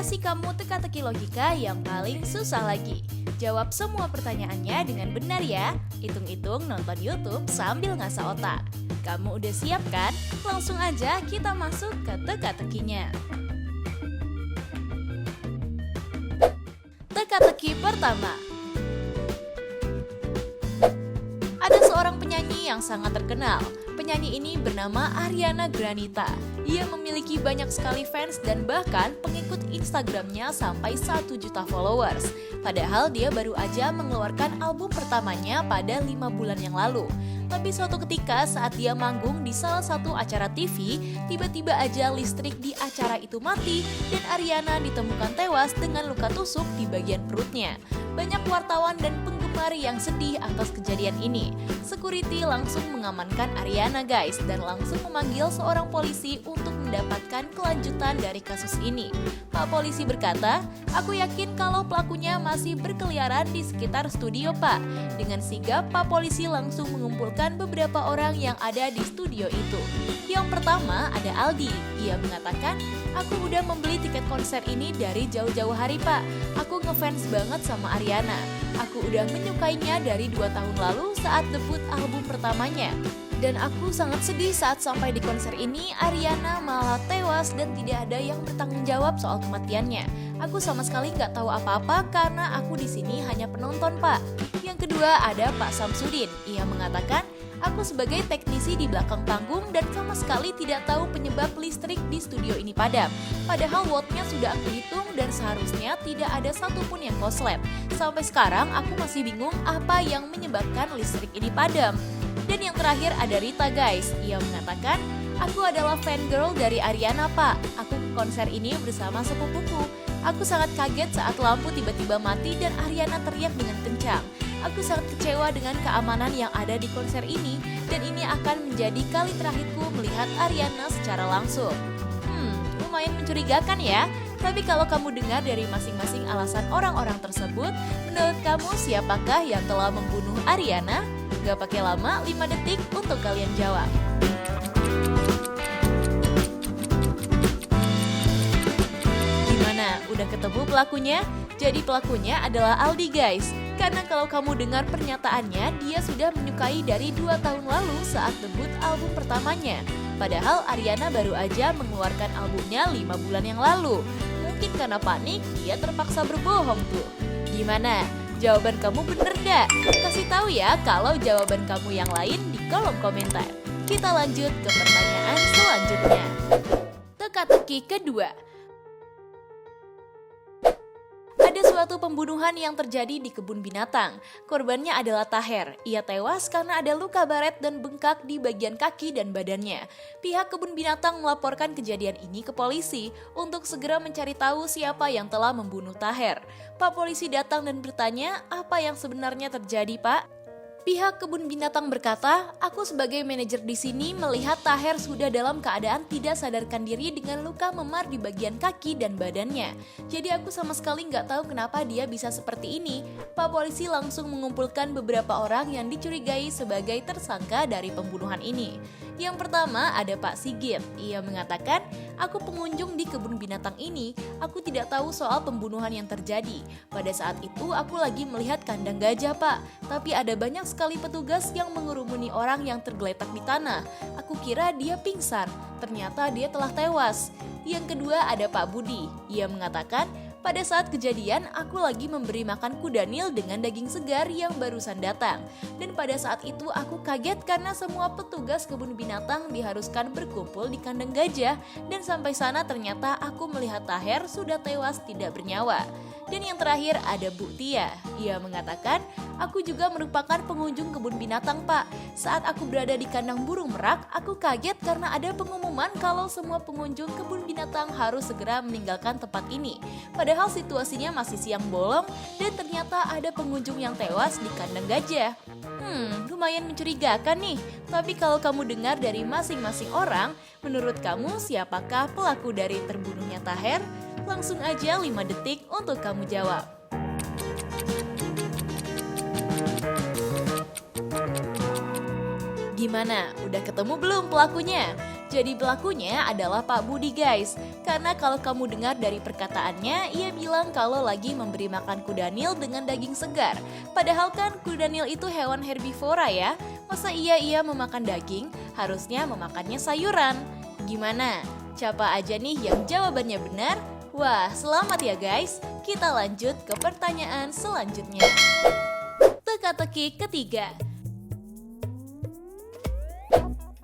kasih kamu teka-teki logika yang paling susah lagi. Jawab semua pertanyaannya dengan benar ya. Hitung-hitung nonton YouTube sambil ngasah otak. Kamu udah siap kan? Langsung aja kita masuk ke teka-tekinya. Teka-teki pertama. Ada seorang penyanyi yang sangat terkenal. Penyanyi ini bernama Ariana Grande. Ia memiliki banyak sekali fans dan bahkan pengikut Instagramnya sampai 1 juta followers. Padahal dia baru aja mengeluarkan album pertamanya pada 5 bulan yang lalu. Tapi suatu ketika saat dia manggung di salah satu acara TV, tiba-tiba aja listrik di acara itu mati dan Ariana ditemukan tewas dengan luka tusuk di bagian perutnya. Banyak wartawan dan penggemar yang sedih atas kejadian ini. Security langsung mengamankan Ariana guys dan langsung memanggil seorang polisi untuk mendapatkan kelanjutan dari kasus ini. Pak polisi berkata, "Aku yakin kalau pelakunya masih berkeliaran di sekitar studio, Pak." Dengan sigap, Pak polisi langsung mengumpulkan beberapa orang yang ada di studio itu. Yang pertama ada Aldi. Ia mengatakan, "Aku udah membeli tiket konser ini dari jauh-jauh hari, Pak. Aku ngefans banget sama Ariana. Aku udah menyukainya dari 2 tahun lalu saat debut album pertamanya. Dan aku sangat sedih saat sampai di konser ini Ariana malah tewas dan tidak ada yang bertanggung jawab soal kematiannya. Aku sama sekali nggak tahu apa-apa karena aku di sini hanya penonton, Pak." Yang kedua ada Pak Samsudin. Ia mengatakan, "Aku sebagai teknisi di belakang panggung dan sama sekali tidak tahu penyebab listrik di studio ini padam. Padahal wattnya sudah aku hitung dan seharusnya tidak ada satupun yang korslet. Sampai sekarang aku masih bingung apa yang menyebabkan listrik ini padam." Dan yang terakhir ada Rita guys. Ia mengatakan, "Aku adalah fangirl dari Ariana, Pak. Aku ke konser ini bersama sepupuku. Aku sangat kaget saat lampu tiba-tiba mati dan Ariana teriak dengan kencang. Aku sangat kecewa dengan keamanan yang ada di konser ini dan ini akan menjadi kali terakhirku melihat Ariana secara langsung." Lumayan mencurigakan ya. Tapi kalau kamu dengar dari masing-masing alasan orang-orang tersebut, menurut kamu siapakah yang telah membunuh Ariana? Gak pakai lama, 5 detik untuk kalian jawab. Gimana? Udah ketemu pelakunya? Jadi pelakunya adalah Aldi guys. Karena kalau kamu dengar pernyataannya, dia sudah menyukai dari 2 tahun lalu saat debut album pertamanya. Padahal Ariana baru aja mengeluarkan albumnya 5 bulan yang lalu. Mungkin karena panik, dia terpaksa berbohong tuh. Gimana? Jawaban kamu bener gak? Kasih tahu ya kalau jawaban kamu yang lain di kolom komentar. Kita lanjut ke pertanyaan selanjutnya. Teka-teki kedua. Ada suatu pembunuhan yang terjadi di kebun binatang. Korbannya adalah Taher. Ia tewas karena ada luka baret dan bengkak di bagian kaki dan badannya. Pihak kebun binatang melaporkan kejadian ini ke polisi untuk segera mencari tahu siapa yang telah membunuh Taher. Pak polisi datang dan bertanya, "Apa yang sebenarnya terjadi, Pak?" Pihak kebun binatang berkata, "Aku sebagai manajer di sini melihat Taher sudah dalam keadaan tidak sadarkan diri dengan luka memar di bagian kaki dan badannya. Jadi aku sama sekali nggak tahu kenapa dia bisa seperti ini." Pak polisi langsung mengumpulkan beberapa orang yang dicurigai sebagai tersangka dari pembunuhan ini. Yang pertama ada Pak Sigit. Ia mengatakan, "Aku pengunjung di kebun binatang ini. Aku tidak tahu soal pembunuhan yang terjadi. Pada saat itu aku lagi melihat kandang gajah, Pak. Tapi ada banyak sekali petugas yang mengurumuni orang yang tergeletak di tanah. Aku kira dia pingsan. Ternyata dia telah tewas." Yang kedua ada Pak Budi. Ia mengatakan, "Pada saat kejadian, aku lagi memberi makan kuda Nil dengan daging segar yang barusan datang. Dan pada saat itu aku kaget karena semua petugas kebun binatang diharuskan berkumpul di kandang gajah. Dan sampai sana ternyata aku melihat Taher sudah tewas tidak bernyawa." Dan yang terakhir ada Bu Tia. Ia mengatakan, "Aku juga merupakan pengunjung kebun binatang, Pak. Saat aku berada di kandang burung merak, aku kaget karena ada pengumuman kalau semua pengunjung kebun binatang harus segera meninggalkan tempat ini. Padahal situasinya masih siang bolong dan ternyata ada pengunjung yang tewas di kandang gajah." Lumayan mencurigakan nih. Tapi kalau kamu dengar dari masing-masing orang, menurut kamu siapakah pelaku dari terbunuhnya Taher? Langsung aja 5 detik untuk kamu jawab. Gimana? Udah ketemu belum pelakunya? Jadi pelakunya adalah Pak Budi guys. Karena kalau kamu dengar dari perkataannya, ia bilang kalau lagi memberi makan kuda Nil dengan daging segar. Padahal kan kuda Nil itu hewan herbivora ya. Masa ia memakan daging? Harusnya memakannya sayuran. Gimana? Siapa aja nih yang jawabannya benar? Wah, selamat ya guys. Kita lanjut ke pertanyaan selanjutnya. Teka-teki ketiga.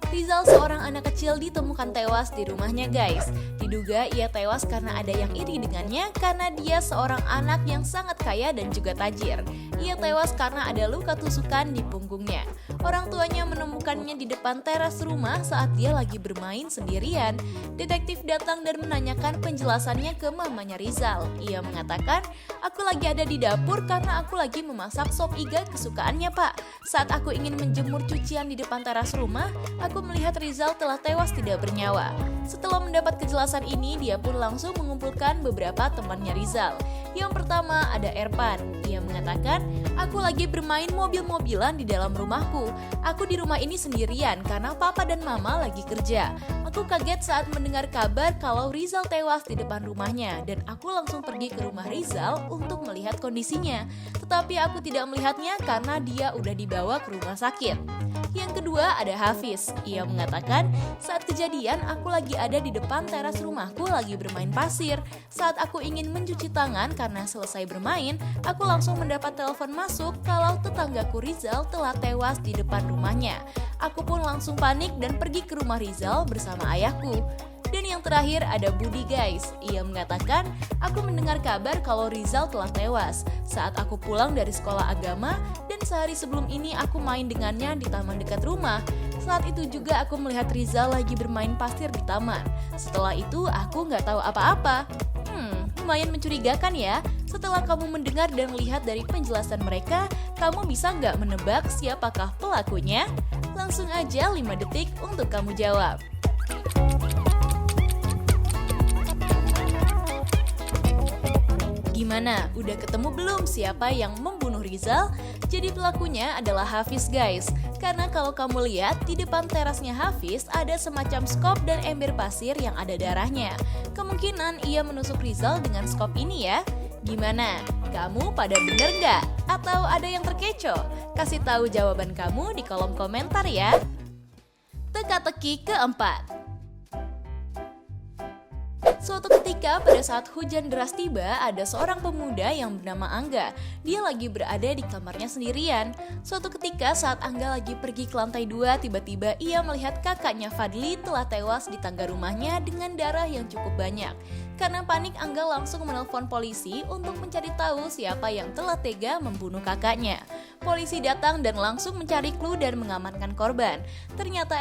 Rizal, seorang anak kecil, ditemukan tewas di rumahnya guys. Diduga ia tewas karena ada yang iri dengannya karena dia seorang anak yang sangat kaya dan juga tajir. Ia tewas karena ada luka tusukan di punggungnya. Orang tuanya menemukannya di depan teras rumah saat dia lagi bermain sendirian. Detektif datang dan menanyakan penjelasannya ke mamanya Rizal. Ia mengatakan, "Aku lagi ada di dapur karena aku lagi memasak sop iga kesukaannya Pak. Saat aku ingin menjemur cucian di depan teras rumah, aku melihat Rizal telah tewas tidak bernyawa." Setelah mendapat kejelasan ini, dia pun langsung mengumpulkan beberapa temannya Rizal. Yang pertama ada Erpan. Ia mengatakan, "Aku lagi bermain mobil-mobilan di dalam rumahku. Aku di rumah ini sendirian karena papa dan mama lagi kerja. Aku kaget saat mendengar kabar kalau Rizal tewas di depan rumahnya dan aku langsung pergi ke rumah Rizal untuk melihat kondisinya. Tetapi aku tidak melihatnya karena dia udah dibawa ke rumah sakit." Yang kedua ada Hafiz. Ia mengatakan, "Saat kejadian aku lagi ada di depan teras rumahku lagi bermain pasir. Saat aku ingin mencuci tangan karena selesai bermain, aku langsung mendapat telepon masuk kalau tetanggaku Rizal telah tewas di depan rumahnya. Aku pun langsung panik dan pergi ke rumah Rizal bersama ayahku." Dan yang terakhir ada Budi guys. Ia mengatakan, "Aku mendengar kabar kalau Rizal telah tewas saat aku pulang dari sekolah agama dan sehari sebelum ini aku main dengannya di taman dekat rumah. Saat itu juga aku melihat Rizal lagi bermain pasir di taman. Setelah itu aku nggak tahu apa-apa." Lumayan mencurigakan ya. Setelah kamu mendengar dan melihat dari penjelasan mereka, kamu bisa nggak menebak siapakah pelakunya? Langsung aja 5 detik untuk kamu jawab. Gimana? Udah ketemu belum siapa yang membunuh Rizal? Jadi pelakunya adalah Hafiz guys. Karena kalau kamu lihat di depan terasnya Hafiz ada semacam skop dan ember pasir yang ada darahnya. Kemungkinan ia menusuk Rizal dengan skop ini ya. Gimana? Kamu pada bener nggak? Atau ada yang terkecoh? Kasih tahu jawaban kamu di kolom komentar ya. Teka-teki keempat. Suatu ketika pada saat hujan deras tiba, ada seorang pemuda yang bernama Angga. Dia lagi berada di kamarnya sendirian. Suatu ketika saat Angga lagi pergi ke lantai 2, tiba-tiba ia melihat kakaknya Fadli telah tewas di tangga rumahnya dengan darah yang cukup banyak. Karena panik, Angga langsung menelpon polisi untuk mencari tahu siapa yang telah tega membunuh kakaknya. Polisi datang dan langsung mencari clue dan mengamankan korban. Ternyata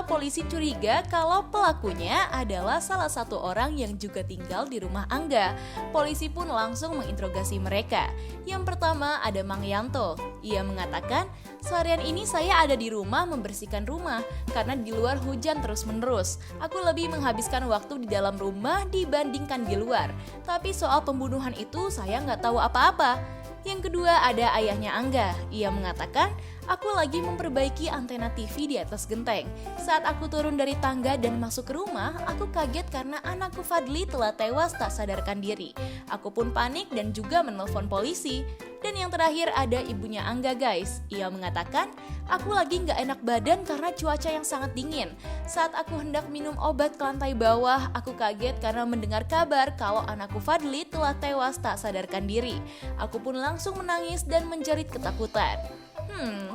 polisi curiga kalau pelakunya adalah salah satu orang yang juga tinggal di rumah Angga. Polisi pun langsung menginterogasi mereka. Yang pertama ada Mang Yanto. Ia mengatakan, "Seharian ini saya ada di rumah membersihkan rumah karena di luar hujan terus-menerus. Aku lebih menghabiskan waktu di dalam rumah dibandingkan di luar. Tapi soal pembunuhan itu saya nggak tahu apa-apa." Yang kedua ada ayahnya Angga. Ia mengatakan, "Aku lagi memperbaiki antena TV di atas genteng. Saat aku turun dari tangga dan masuk ke rumah, aku kaget karena anakku Fadli telah tewas tak sadarkan diri. Aku pun panik dan juga menelpon polisi." Dan yang terakhir ada ibunya Angga guys. Ia mengatakan, "Aku lagi nggak enak badan karena cuaca yang sangat dingin. Saat aku hendak minum obat ke lantai bawah, aku kaget karena mendengar kabar kalau anakku Fadli telah tewas tak sadarkan diri. Aku pun langsung menangis dan menjerit ketakutan."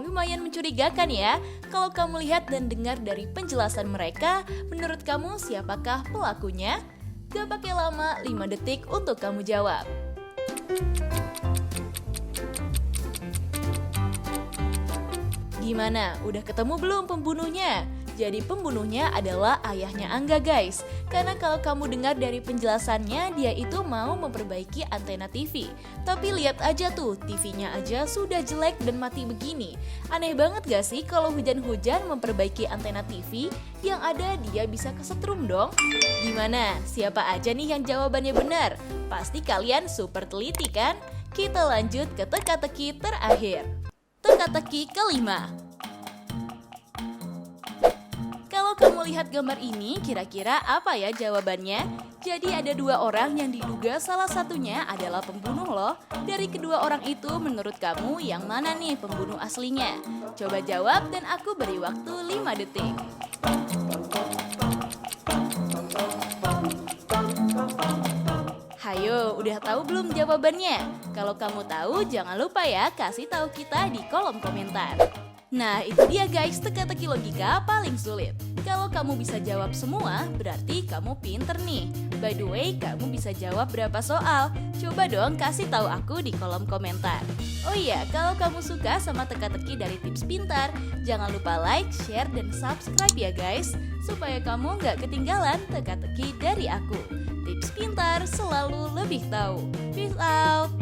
Lumayan mencurigakan ya. Kalau kamu lihat dan dengar dari penjelasan mereka, menurut kamu siapakah pelakunya? Gak pakai lama, 5 detik untuk kamu jawab. Gimana? Udah ketemu belum pembunuhnya? Jadi pembunuhnya adalah ayahnya Angga guys. Karena kalau kamu dengar dari penjelasannya, dia itu mau memperbaiki antena TV. Tapi lihat aja tuh, TV-nya aja sudah jelek dan mati begini. Aneh banget gak sih kalau hujan-hujan memperbaiki antena TV? Yang ada dia bisa kesetrum dong. Gimana? Siapa aja nih yang jawabannya benar? Pasti kalian super teliti kan? Kita lanjut ke teka-teki terakhir. Teka-teki kelima. Kalau kamu lihat gambar ini, kira-kira apa ya jawabannya? Jadi ada dua orang yang diduga salah satunya adalah pembunuh loh. Dari kedua orang itu menurut kamu yang mana nih pembunuh aslinya? Coba jawab dan aku beri waktu 5 detik. Hayo, udah tahu belum jawabannya? Kalau kamu tahu, jangan lupa ya kasih tahu kita di kolom komentar. Nah, itu dia guys, teka-teki logika paling sulit. Kalau kamu bisa jawab semua, berarti kamu pinter nih. By the way, kamu bisa jawab berapa soal? Coba dong kasih tahu aku di kolom komentar. Oh iya, kalau kamu suka sama teka-teki dari Tips Pintar, jangan lupa like, share, dan subscribe ya guys, supaya kamu nggak ketinggalan teka-teki dari aku. Tips Pintar selalu lebih tahu. Peace out!